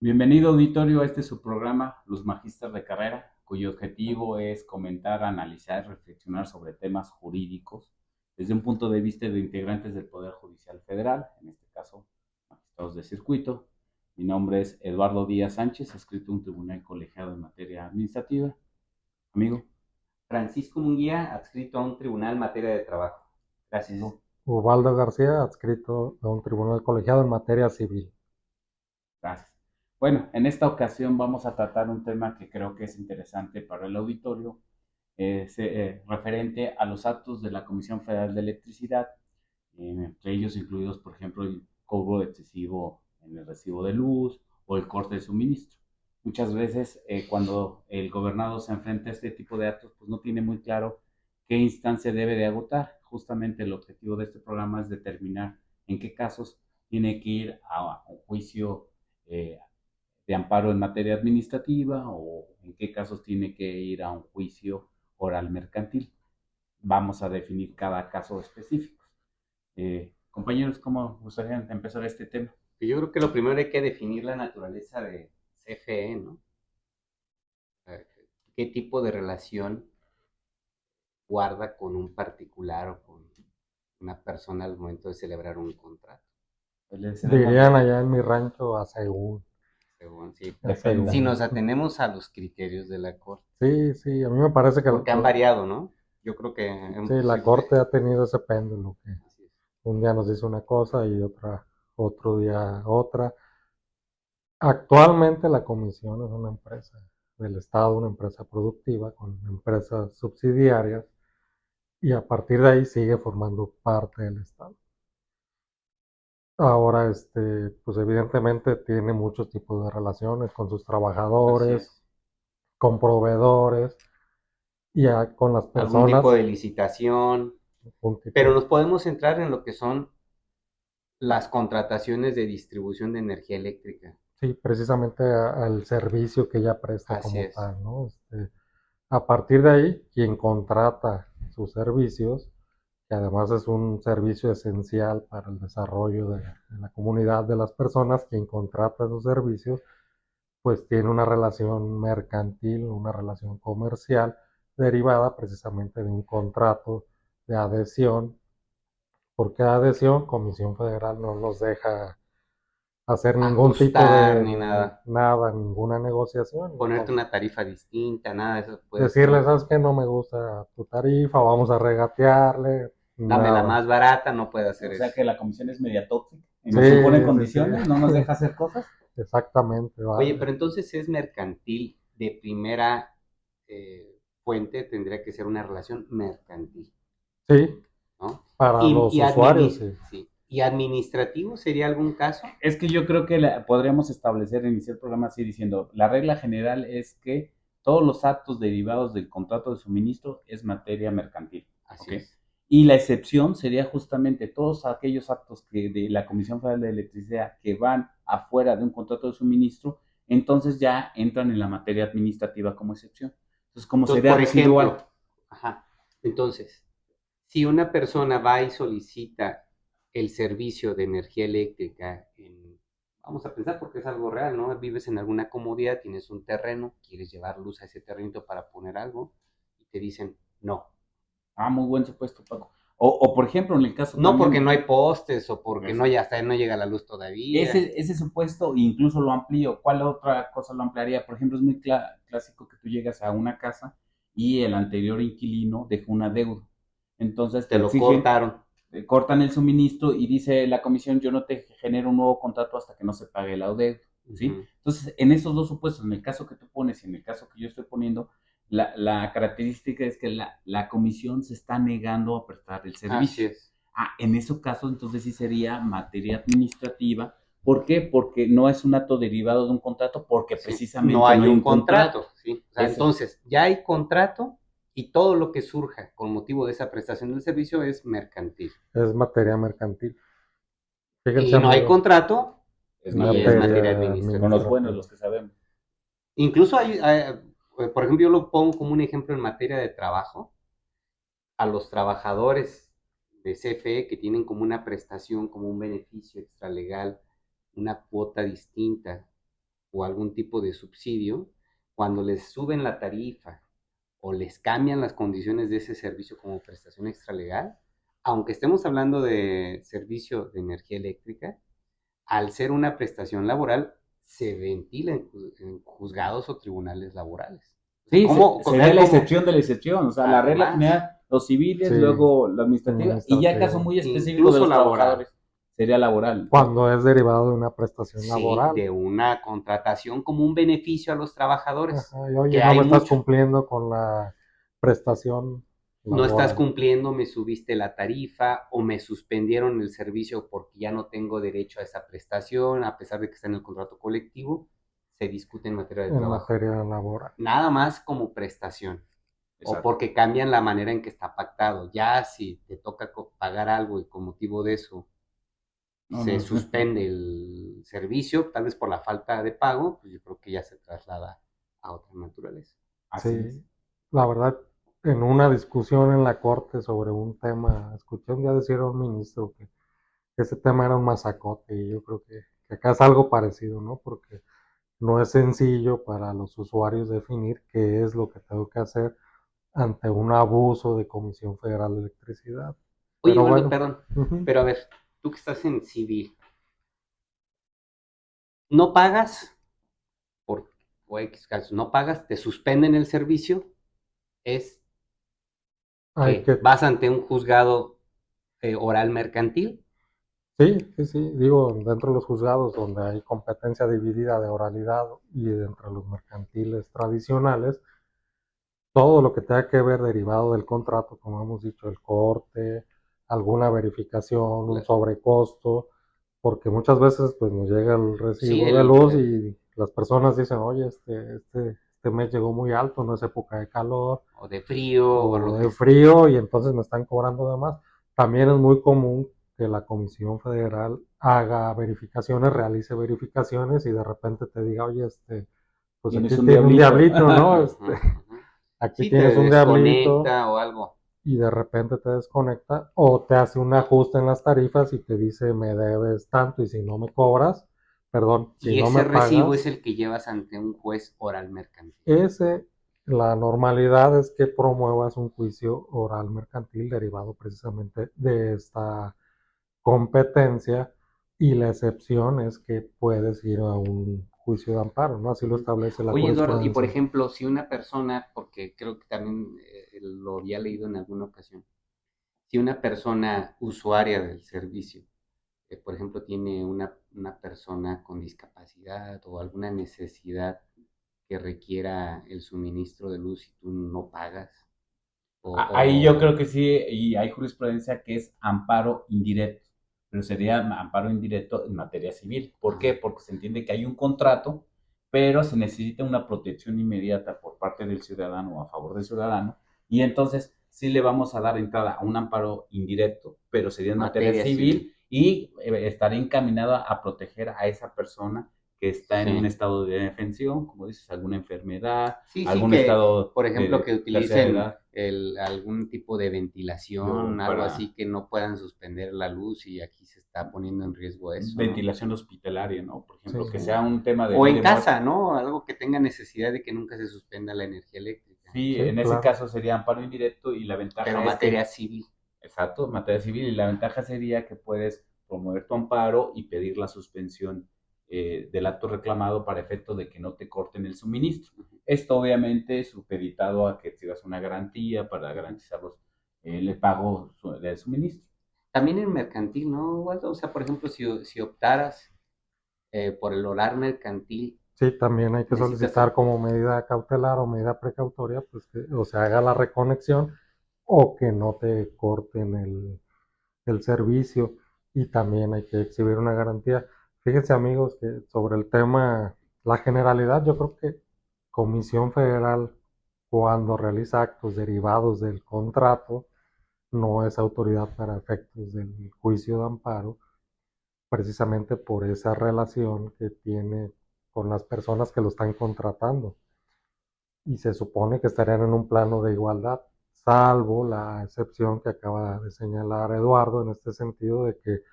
Bienvenido auditorio, a este es su programa Los Magísteres de Carrera, cuyo objetivo es comentar, analizar, reflexionar sobre temas jurídicos desde un punto de vista de integrantes del Poder Judicial Federal, en este caso, magistrados de circuito. Mi nombre es Eduardo Díaz Sánchez, adscrito a un tribunal colegiado en materia administrativa. Amigo, Francisco Munguía, adscrito a un tribunal en materia de trabajo. Gracias. amigo, Ubaldo García, adscrito a un tribunal colegiado en materia civil. gracias. Bueno, en esta ocasión vamos a tratar un tema que creo que es interesante para el auditorio, referente a los actos de la Comisión Federal de Electricidad, entre ellos incluidos, por ejemplo, el cobro excesivo en el recibo de luz o el corte de suministro. Muchas veces cuando el gobernado se enfrenta a este tipo de actos, pues no tiene muy claro qué instancia debe de agotar. Justamente el objetivo de este programa es determinar en qué casos tiene que ir a un juicio eh, de amparo en materia administrativa o en qué casos tiene que ir a un juicio oral mercantil. Vamos a definir cada caso específico. Compañeros, ¿cómo gustaría empezar este tema? Yo creo que lo primero hay que definir la naturaleza de CFE, ¿no? ¿Qué tipo de relación guarda con un particular o con una persona al momento de celebrar un contrato? Pues le cedemos Dirían la... allá en mi rancho a según, Según, sí. a Depende. Si según. nos atenemos a los criterios de la Corte, Sí, sí, a mí me parece que porque han variado, ¿no? Yo creo que sí, la Corte ha tenido ese péndulo, que así es. un día nos dice una cosa y otro día otra. Actualmente la comisión es una empresa del Estado, una empresa productiva con empresas subsidiarias y a partir de ahí sigue formando parte del Estado. Ahora, pues evidentemente tiene muchos tipos de relaciones con sus Así trabajadores, es. con proveedores y con las Algún tipo personas, de licitación, un pero tipo, nos podemos centrar en lo que son las contrataciones de distribución de energía eléctrica. sí, precisamente al servicio que ella presta Así como es. tal, ¿no? A partir de ahí, quien contrata sus servicios, que además es un servicio esencial para el desarrollo de la comunidad de las personas, quien contrata esos servicios, pues tiene una relación mercantil, una relación comercial derivada precisamente de un contrato de adhesión. ¿Por qué adhesión? Comisión Federal no nos deja hacer ningún tipo Ajustar ni de nada. nada, ninguna negociación. Ponerte Entonces, una tarifa distinta, nada de eso puedes decirle, tú. ¿sabes qué? No me gusta tu tarifa, vamos a regatearle, Dame la nada. más barata, no puede hacer O sea eso. que la comisión es media tóxica y Sí, nos impone sí, sí, condiciones, no nos deja hacer cosas. exactamente, Oye, vale. pero entonces es mercantil de primera fuente, tendría que ser una relación mercantil, Sí, ¿no? para Y, los usuarios, sí. sí. ¿Y administrativo sería algún caso? Es que yo creo que podríamos establecer, iniciar el programa así diciendo, la regla general es que todos los actos derivados del contrato de suministro es materia mercantil, Así ¿ok? es. Y la excepción sería justamente todos aquellos actos que de la Comisión Federal de Electricidad que van afuera de un contrato de suministro, entonces ya entran en la materia administrativa como excepción. Entonces, como Entonces, sería por residual. ejemplo, ajá, entonces, si una persona va y solicita el servicio de energía eléctrica vamos a pensar porque es algo real, ¿no? Vives en alguna comodidad, tienes un terreno, quieres llevar luz a ese terreno para poner algo y te dicen no. Ah, muy buen supuesto, Paco. O por ejemplo, en el caso No porque no también, hay postes o porque pues, no, ya hasta no llega la luz todavía. ese supuesto incluso lo amplío. ¿Cuál otra cosa lo ampliaría? Por ejemplo, es muy clásico que tú llegas a una casa y el anterior inquilino dejó una deuda. Entonces te Te lo exigen, cortaron. cortan el suministro y dice la comisión, yo no te genero un nuevo contrato hasta que no se pague la deuda, Uh ¿sí? -huh. Entonces, en esos dos supuestos, en el caso que tú pones y en el caso que yo estoy poniendo, la característica es que la comisión se está negando a prestar el Así servicio. es. Ah, en ese caso, entonces sí sería materia administrativa. ¿Por qué? Porque no es un acto derivado de un contrato, porque Sí. No precisamente no hay hay un un contrato. contrato, ¿sí? O sea, Ese, entonces ya hay contrato y todo lo que surja con motivo de esa prestación del servicio es mercantil. Es materia mercantil. Fíjense, Y no hay amigos, contrato es y es materia materia materia con los administrativa. buenos, administrativa. los que sabemos. Incluso por ejemplo, yo lo pongo como un ejemplo en materia de trabajo, a los trabajadores de CFE que tienen como una prestación, como un beneficio extralegal, una cuota distinta o algún tipo de subsidio, cuando les suben la tarifa o les cambian las condiciones de ese servicio como prestación extralegal, aunque estemos hablando de servicio de energía eléctrica, al ser una prestación laboral, se ventila en juzgados o tribunales laborales. Sí, ¿Cómo? O sería sea, la ¿cómo? excepción de la excepción. O sea, la regla Además, primera, los civiles, Sí, luego la administrativa, y ya caso administrativo. muy específico de incluso los laboral. trabajadores, sería laboral. Cuando es derivado de una prestación Sí, laboral. de una contratación como un beneficio a los trabajadores, Ajá, y oye, que no hay me estás mucho. cumpliendo con la prestación No estás laboral. cumpliendo, me subiste la tarifa o me suspendieron el servicio porque ya no tengo derecho a esa prestación, a pesar de que está en el contrato colectivo, se discute en materia de En trabajo. materia laboral. Nada más como prestación o Exacto. porque cambian la manera en que está pactado. Ya si te toca pagar algo y con motivo de eso No, se no. suspende el servicio, tal vez por la falta de pago, pues yo creo que ya se traslada a otra naturaleza. Así es. Sí, la verdad, en una discusión en la corte sobre un tema, escuché un día decir a un ministro que ese tema era un masacote y yo creo que acá es algo parecido, ¿no? Porque no es sencillo para los usuarios definir qué es lo que tengo que hacer ante un abuso de Comisión Federal de Electricidad. Oye, Pero Waldo, bueno, perdón, ujú, pero a ver, tú que estás en civil, no pagas por o X casos, no pagas, te suspenden el servicio, es hay que que, vas ante un juzgado oral mercantil. sí, digo, dentro de los juzgados donde hay competencia dividida de oralidad y dentro de los mercantiles tradicionales, todo lo que tenga que ver derivado del contrato, como hemos dicho, el corte, alguna verificación, un La, sobrecosto, porque muchas veces pues nos llega el sí, recibo de luz y las personas dicen, oye, este mes llegó muy alto, no es época de calor o de frío o o lo que de sea. frío y entonces me están cobrando de más. También es muy común que la Comisión Federal haga verificaciones, realice verificaciones y de repente te diga, oye, pues Tienes aquí un tiene un diablito. diablito, ¿no? Ajá, ajá. Aquí Sí, te tienes un diablito desconecta o algo. y de repente te desconecta o te hace un ajuste en las tarifas y te dice me debes tanto y si no me cobras, perdón, si Y no me ese recibo es pagas, el que llevas ante un juez oral mercantil. ese, la normalidad es que promuevas un juicio oral mercantil derivado precisamente de esta competencia y la excepción es que puedes ir a un juicio de amparo, ¿no? Así lo Ujú. establece la Oye, Eduardo, y por jurisprudencia. ejemplo, si una persona, porque creo que también lo había leído en alguna ocasión, si una persona usuaria del servicio, por ejemplo, tiene una persona con discapacidad o alguna necesidad que requiera el suministro de luz y tú no pagas, Ahí yo creo o que sí, y hay jurisprudencia que es amparo indirecto, pero sería amparo indirecto en materia civil. ¿Por qué? ajá, Porque se entiende que hay un contrato, pero se necesita una protección inmediata por parte del ciudadano o a favor del ciudadano, y entonces sí le vamos a dar entrada a un amparo indirecto, pero sería en materia materia civil, civil y estaría encaminada a proteger a esa persona que está en un sí. estado de defensión, como dices, alguna enfermedad, Sí, sí, algún que, estado por ejemplo, que de tercera utilicen edad algún tipo de ventilación, algo para así, que no puedan suspender la luz y aquí se está poniendo en riesgo eso, ¿no? ventilación hospitalaria, ¿no? Por Sí, ejemplo, que Sí. sea un tema de O vida en y muerte. casa, ¿no? Algo que tenga necesidad de que nunca se suspenda la energía eléctrica, Sí, sí, en ese claro. caso sería amparo indirecto y la pero ventaja es materia que, civil. exacto, materia civil, y la ventaja sería que puedes promover tu amparo y pedir la suspensión del acto reclamado para efecto de que no te corten el suministro. Esto obviamente supeditado a que tengas una garantía para garantizar el pago del suministro. También en mercantil, ¿no, Waldo? O sea, por ejemplo, si optaras por el horar mercantil, Sí, también hay que necesitas solicitar como medida cautelar o medida precautoria, pues que o se haga la reconexión o que no te corten el servicio y también hay que exhibir una garantía. Fíjense amigos que sobre el tema, la generalidad, yo creo que Comisión Federal cuando realiza actos derivados del contrato no es autoridad para efectos del juicio de amparo precisamente por esa relación que tiene con las personas que lo están contratando. Y se supone que estarían en un plano de igualdad, salvo la excepción que acaba de señalar Eduardo en este sentido de que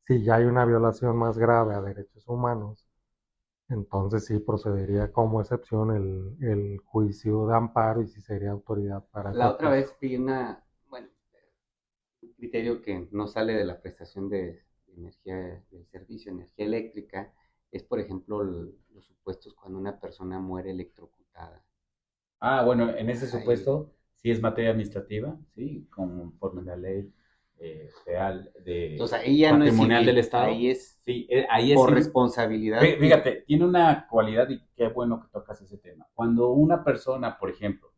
si ya hay una violación más grave a derechos humanos, entonces sí procedería como excepción el juicio de amparo y sí sería autoridad para La otra efectos. vez vi bueno, un criterio que no sale de la prestación de energía, del servicio, energía eléctrica, es por ejemplo los supuestos cuando una persona muere electrocutada. Ah, bueno, en ese Ahí, supuesto, sí es materia administrativa, sí, conforme la ley federal entonces de ahí ya no es patrimonial del civil, Estado, ahí es sí, ahí es por civil. responsabilidad y Fíjate, tiene una cualidad y qué bueno que tocas ese tema. Cuando una persona, por ejemplo,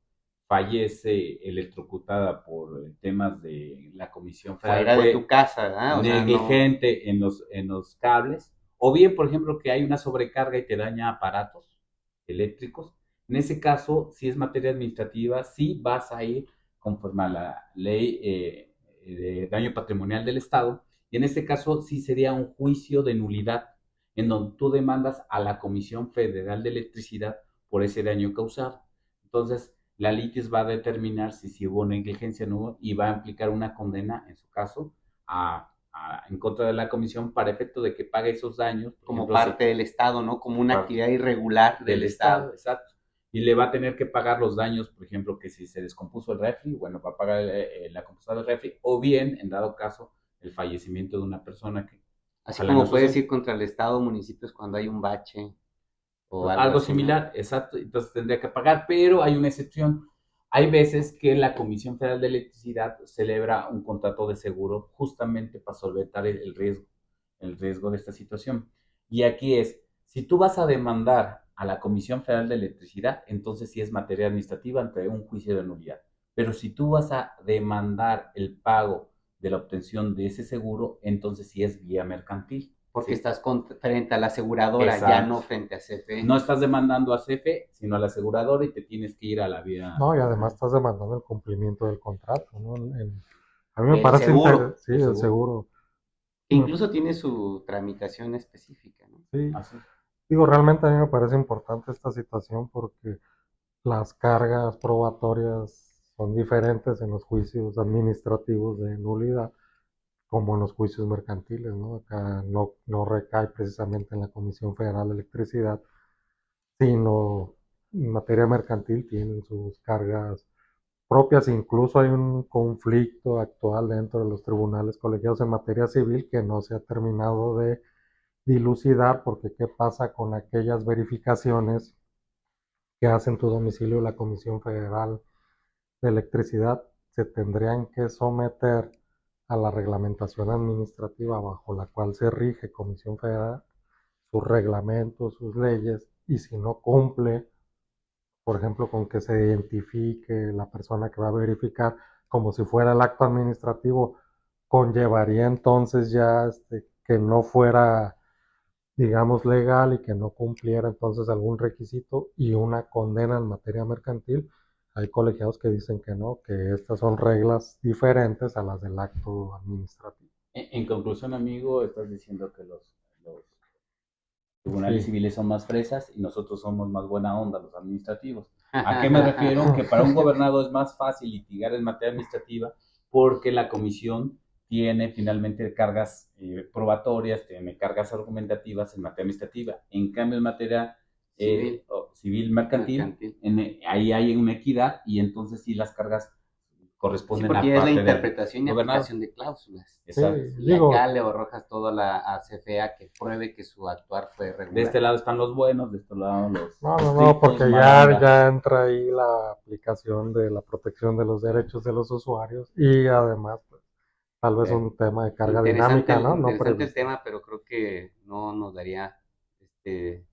fallece electrocutada por temas de la Comisión Federal, fuera de tu fue casa, ¿verdad? O sea, no, negligente en los cables, o bien, por ejemplo, que hay una sobrecarga y te daña aparatos eléctricos. En ese caso, si es materia administrativa, sí vas a ir conforme a la ley de daño patrimonial del Estado, y en este caso sí sería un juicio de nulidad, en donde tú demandas a la Comisión Federal de Electricidad por ese daño causado. Entonces, la litis va a determinar si hubo negligencia o no y va a implicar una condena, en su caso, en contra de la comisión para efecto de que pague esos daños, por como ejemplo, si parte del Estado, ¿no? Como una parte actividad irregular del del Estado. Estado, exacto. Y le va a tener que pagar los daños, por ejemplo, que si se descompuso el refri, bueno, va a pagar la compostura del refri, o bien, en dado caso, el fallecimiento de una persona que Así ojalá no como puedes suceda. ir contra el Estado, municipios cuando hay un bache o algo Algo así, ¿no? similar, exacto, entonces tendría que pagar, pero hay una excepción. Hay veces que la Comisión Federal de Electricidad celebra un contrato de seguro justamente para solventar el riesgo de esta situación. Y aquí es, si tú vas a demandar a la Comisión Federal de Electricidad, entonces sí es materia administrativa ante un juicio de nulidad. Pero si tú vas a demandar el pago de la obtención de ese seguro, entonces sí es vía mercantil. Porque ¿Sí? estás frente a la aseguradora, ya Exacto. no frente a CFE. No estás demandando a CFE, sino a la aseguradora y te tienes que ir a la vía No, y además estás demandando el cumplimiento del contrato, ¿no? A mí me Del parece seguro, sí, del el seguro. seguro. que incluso tiene su tramitación específica, ¿no? Sí, Así. digo, realmente a mí me parece importante esta situación porque las cargas probatorias son diferentes en los juicios administrativos de nulidad como en los juicios mercantiles, ¿no? Acá no recae precisamente en la Comisión Federal de Electricidad, sino en materia mercantil tienen sus cargas propias. Incluso hay un conflicto actual dentro de los tribunales colegiados en materia civil que no se ha terminado de dilucidar, porque qué pasa con aquellas verificaciones que hace en tu domicilio la Comisión Federal de Electricidad. Se tendrían que someter a la reglamentación administrativa bajo la cual se rige Comisión Federal, sus reglamentos, sus leyes, y si no cumple, por ejemplo, con que se identifique la persona que va a verificar como si fuera el acto administrativo, conllevaría entonces ya que no fuera, digamos, legal y que no cumpliera entonces algún requisito y una condena en materia mercantil. Hay colegiados que dicen que no, que estas son reglas diferentes a las del acto administrativo. En conclusión, amigo, estás diciendo que los tribunales Sí. civiles son más fresas y nosotros somos más buena onda, los administrativos. ¿A qué me refiero? Que para un gobernador es más fácil litigar en materia administrativa porque la comisión tiene finalmente cargas probatorias, tiene cargas argumentativas en materia administrativa. En cambio, en materia Civil, civil mercantil, mercantil. ahí hay una equidad y entonces sí las cargas Sí, corresponden porque a ya es la parte del interpretación y gobernador. aplicación de cláusulas. Sí, Exacto. Y acá digo, le arrojas todo a CFE a que pruebe que su actuar fue De este regular. lado están los buenos, de este lado los no, estrictos, porque mala onda. ya entra ahí la aplicación de la protección de los derechos de los usuarios y además, pues, tal vez Eh, un tema de carga dinámica, ¿no? No Interesante el prevista. tema, pero creo que no nos daría este,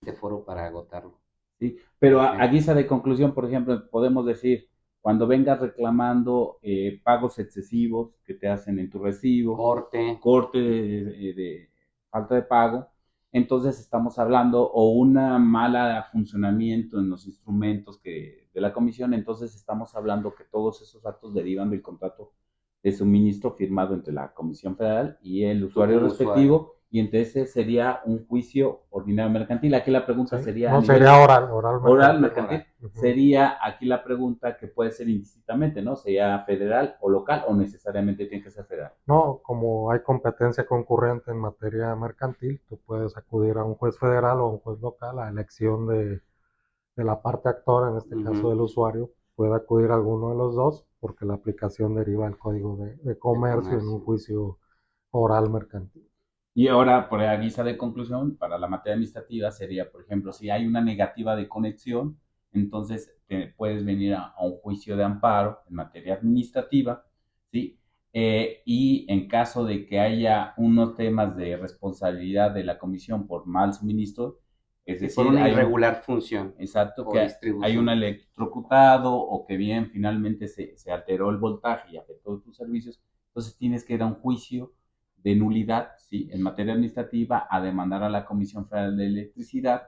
este foro para agotarlo. ¿Sí? Pero a Okay. guisa de conclusión, por ejemplo, podemos decir, cuando vengas reclamando pagos excesivos que te hacen en tu recibo, Corte, corte de falta de pago, entonces estamos hablando o una mala funcionamiento en los instrumentos de la comisión, entonces estamos hablando que todos esos actos derivan del contrato de suministro firmado entre la Comisión Federal y el usuario un usuario. respectivo y entonces sería un juicio ordinario mercantil. Aquí la pregunta Sí. sería a No, nivel sería oral oral mercantil. mercantil. Ujú. Sería aquí la pregunta que puede ser indistintamente, ¿no? Sería federal o local o necesariamente tiene que ser federal. No, como hay competencia concurrente en materia mercantil, tú puedes acudir a un juez federal o a un juez local a elección de la parte actora, en este caso Ujú. del usuario, puede acudir a alguno de los dos porque la aplicación deriva del Código de Comercio en un comercio. juicio oral mercantil. Y ahora, por la guisa de conclusión, para la materia administrativa sería, por ejemplo, si hay una negativa de conexión, entonces te puedes venir a un juicio de amparo en materia administrativa, ¿sí? Y en caso de que haya unos temas de responsabilidad de la comisión por mal suministro, es Sí, por decir, una hay un, irregular función exacto, o que hay un distribución. electrocutado o que bien finalmente se alteró el voltaje y afectó tus servicios, entonces tienes que ir a un juicio de nulidad, ¿sí? En materia administrativa, a demandar a la Comisión Federal de Electricidad,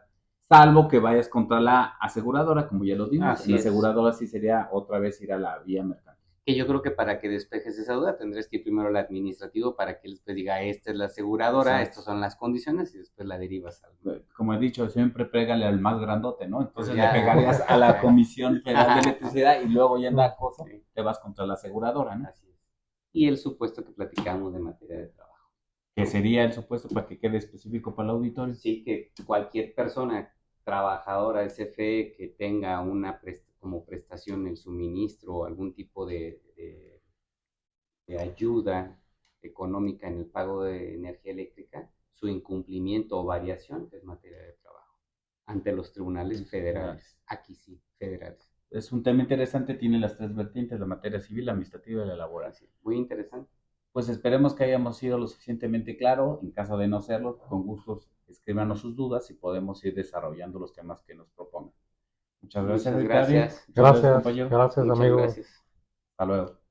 salvo que vayas contra la aseguradora, como ya lo dimos. En Así la es. aseguradora sí sería otra vez ir a la vía mercantil. Que yo creo que para que despejes esa duda tendrás que ir primero al administrativo para que él después diga, esta es la aseguradora, Exacto. estas son las condiciones y después la derivas al... Como he dicho, siempre pégale al más grandote, ¿no? Entonces Ya. le pegarías a la Comisión Federal de Electricidad y luego ya en la cosa Sí, te vas contra la aseguradora, ¿no? así es. Y el supuesto que platicamos de materia de trabajo. Que sería el supuesto para que quede específico para el auditorio. Sí, que cualquier persona trabajadora SFE que tenga una como prestación el suministro o algún tipo de ayuda económica en el pago de energía eléctrica, su incumplimiento o variación es materia de trabajo ante los tribunales federales. Aquí sí, federales. Es un tema interesante, tiene las tres vertientes, la materia civil, la administrativa y la laboral. Sí, muy interesante. Pues esperemos que hayamos sido lo suficientemente claro. En caso de no serlo, con gusto escríbanos sus dudas y podemos ir desarrollando los temas que nos propongan. Muchas gracias, Muchas Ricardo. gracias. Muchas gracias, Gracias, compañero. gracias, Muchas amigo. gracias. Hasta luego.